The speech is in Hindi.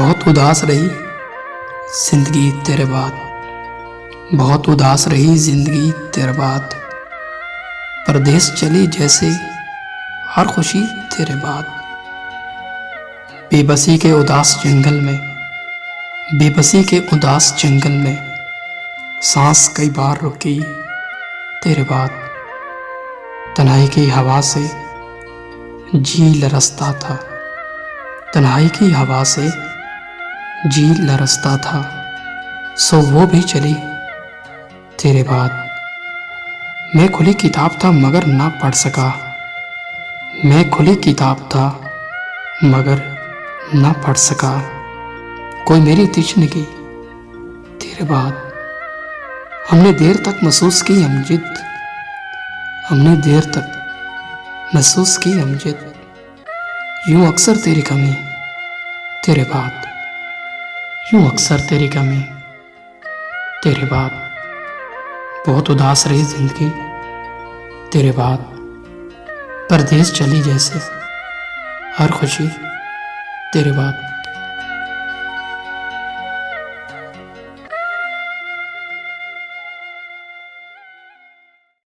बहुत उदास रही जिंदगी तेरे बाद, बहुत उदास रही जिंदगी तेरे बाद। परदेस चली जैसे हर खुशी तेरे बाद। बेबसी के उदास जंगल में, बेबसी के उदास जंगल में सांस कई बार रुकी तेरे बाद। तन्हाई की हवा से जी लरसता था, तन्हाई की हवा से जी लरसता था, सो वो भी चली तेरे बाद। मैं खुली किताब था मगर ना पढ़ सका, मैं खुली किताब था मगर ना पढ़ सका। कोई मेरी तशनगी तेरे बाद। हमने देर तक महसूस की अमजद, हमने देर तक महसूस की अमजद। यूं अक्सर तेरी कमी तेरे बाद, यूं अक्सर तेरी कमी तेरे बाद। बहुत उदास रही जिंदगी तेरे बाद। परदेस चली जैसे हर खुशी तेरे बाद।